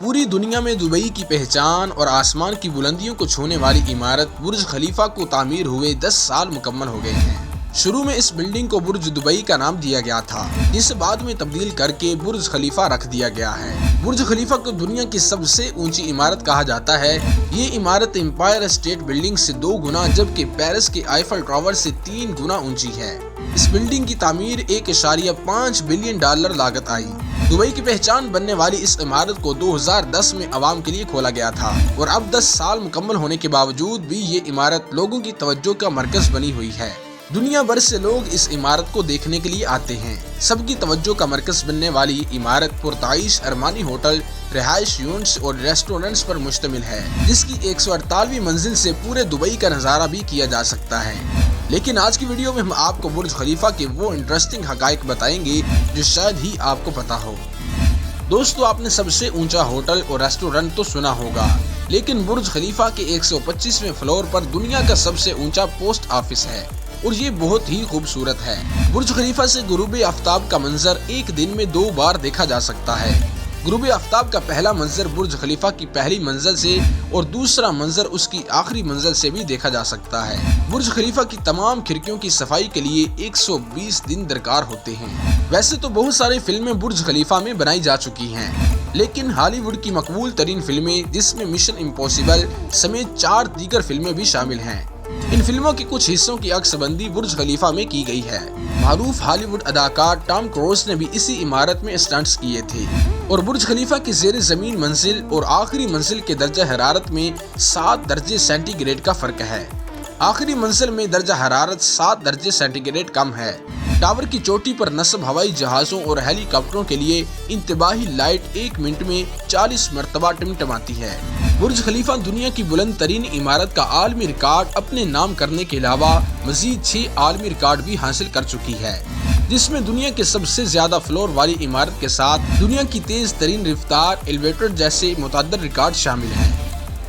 पूरी दुनिया में दुबई की पहचान और आसमान की बुलंदियों को छूने वाली इमारत बुर्ज खलीफा को तामीर हुए 10 साल मुकम्मल हो गए हैं। शुरू में इस बिल्डिंग को बुर्ज दुबई का नाम दिया गया था, जिसे बाद में तब्दील करके बुर्ज खलीफा रख दिया गया है। बुर्ज खलीफा को दुनिया की सबसे ऊंची इमारत कहा जाता है। ये इमारत एम्पायर स्टेट बिल्डिंग से 2 गुना जबकि पेरिस के आईफल टावर से 3 गुना ऊंची है। इस बिल्डिंग की तामीर $1.5 बिलियन लागत आई। दुबई की पहचान बनने वाली इस इमारत को 2010 में आवाम के लिए खोला गया था और अब 10 साल मुकम्मल होने के बावजूद भी ये इमारत लोगों की तवज्जो का मरकज बनी हुई है। दुनिया भर से लोग इस इमारत को देखने के लिए आते हैं। सबकी तवज्जो का मरकज बनने वाली इमारत पुरताइश अरमानी होटल, रिहाइश यूनिट्स और रेस्टोरेंट्स पर मुश्तमिल है, जिसकी 148वीं मंजिल से पूरे दुबई का नज़ारा भी किया जा सकता है। लेकिन आज की वीडियो में हम आपको बुर्ज खलीफा के वो इंटरेस्टिंग हकाइक बताएंगे जो शायद ही आपको पता हो। दोस्तों, आपने सबसे ऊंचा होटल और रेस्टोरेंट तो सुना होगा, लेकिन बुर्ज खलीफा के 125वें फ्लोर पर दुनिया का सबसे ऊंचा पोस्ट ऑफिस है और ये बहुत ही खूबसूरत है। बुर्ज खलीफा से गुरूब आफ्ताब का मंजर एक दिन में 2 बार देखा जा सकता है। गुरूब आफ्ताब का पहला मंजर बुर्ज खलीफा की पहली मंजिल से और दूसरा मंजर उसकी आखिरी मंजिल से भी देखा जा सकता है। बुर्ज खलीफा की तमाम खिड़कियों की सफाई के लिए 120 दिन दरकार होते हैं। वैसे तो बहुत सारी फिल्में बुर्ज खलीफा में बनाई जा चुकी हैं, लेकिन हॉलीवुड की मकबूल तरीन फिल्में, जिसमें मिशन इम्पॉसिबल समेत 4 दीगर फिल्में भी शामिल हैं, इन फिल्मों के कुछ हिस्सों की अक्सबंदी बुर्ज खलीफा में की गई है। मारूफ हॉलीवुड अदाकार टॉम क्रूज ने भी इसी इमारत में स्टंट्स किए थे और बुर्ज खलीफा की ज़ेर ज़मीन मंजिल और आखिरी मंजिल के दर्जा हरारत में 7 दर्जे सेंटीग्रेड का फर्क है। आखिरी मंजिल में दर्जा हरारत 7 दर्जे सेंटीग्रेड कम है। टावर की चोटी पर नस्ब हवाई जहाज़ों और हेलीकॉप्टरों के लिए इंतबाही लाइट 1 मिनट में 40 मरतबा टिमटिमाती है। बुर्ज खलीफा दुनिया की बुलंद तरीन इमारत का आलमी रिकॉर्ड अपने नाम करने के अलावा मजीद 6 आलमी रिकॉर्ड भी हासिल कर चुकी है, जिसमें दुनिया के सबसे ज्यादा फ्लोर वाली इमारत के साथ दुनिया की तेज तरीन रफ्तार एलिवेटर जैसे मुतअद्दिद रिकॉर्ड शामिल हैं।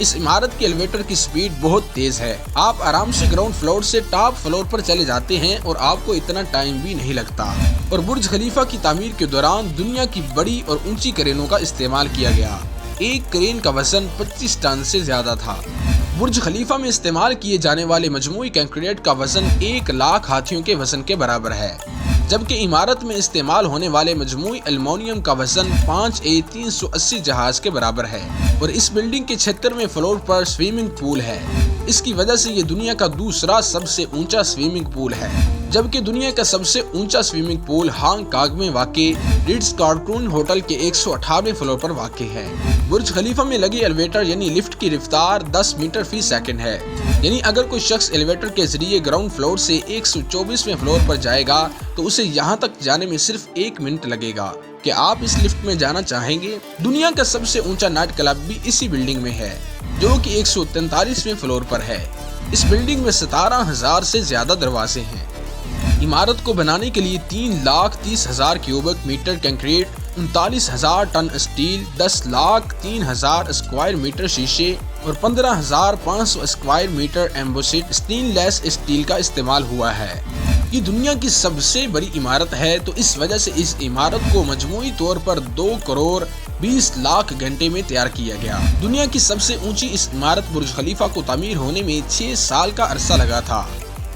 इस इमारत के एलिवेटर की स्पीड बहुत तेज है। आप आराम से ग्राउंड फ्लोर से टॉप फ्लोर पर चले जाते हैं और आपको इतना टाइम भी नहीं लगता। और बुर्ज खलीफा की तामीर के दौरान दुनिया की बड़ी और ऊंची क्रेनों का इस्तेमाल किया गया। एक क्रेन का वजन 25 टन से ज्यादा था। बुर्ज खलीफा में इस्तेमाल किए जाने वाले मजमूई कंक्रीट का वजन 1 लाख हाथियों के वजन के बराबर है, जबकि इमारत में इस्तेमाल होने वाले मजमूई एल्युमिनियम का वजन 5A380 जहाज के बराबर है। और इस बिल्डिंग के 76वें फ्लोर पर स्विमिंग पूल है। इसकी वजह से ये दुनिया का दूसरा सबसे ऊंचा स्विमिंग पूल है, जबकि दुनिया का सबसे ऊंचा स्विमिंग पूल हांगकांग में वाक़ई रिट्ज कार्लटन होटल के 118वें फ्लोर पर वाक़ई है। बुर्ज खलीफा में लगी एलिवेटर यानी लिफ्ट की रफ्तार 10 मीटर फी सेकंड है। यानी अगर कोई शख्स एलिवेटर के जरिए ग्राउंड फ्लोर से 124वें फ्लोर पर जाएगा तो उसे यहाँ तक जाने में सिर्फ 1 मिनट लगेगा। क्या आप इस लिफ्ट में जाना चाहेंगे? दुनिया का सबसे ऊंचा नाइट क्लब भी इसी बिल्डिंग में है, जो कि 143वें फ्लोर पर है। इस बिल्डिंग में 17,000 से ज्यादा दरवाजे हैं। इमारत को बनाने के लिए 3,30,000 cubic metre concrete, 39,000 ton steel, 10,03,000 square metre शीशे और 15,500 square metre embossed stainless steel का इस्तेमाल हुआ है। ये दुनिया की सबसे बड़ी इमारत है, तो इस वजह से इस इमारत को मजमूई तौर पर 2 करोड़ 20 लाख घंटे में तैयार किया गया। दुनिया की सबसे ऊंची इस इमारत बुर्ज खलीफा को तामीर होने में 6 साल का अरसा लगा था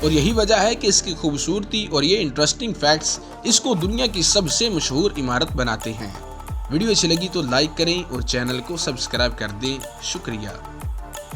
और यही वजह है कि इसकी खूबसूरती और ये इंटरेस्टिंग फैक्ट्स इसको दुनिया की सबसे मशहूर इमारत बनाते हैं। वीडियो अच्छी लगी तो लाइक करें और चैनल को सब्सक्राइब कर दें। शुक्रिया।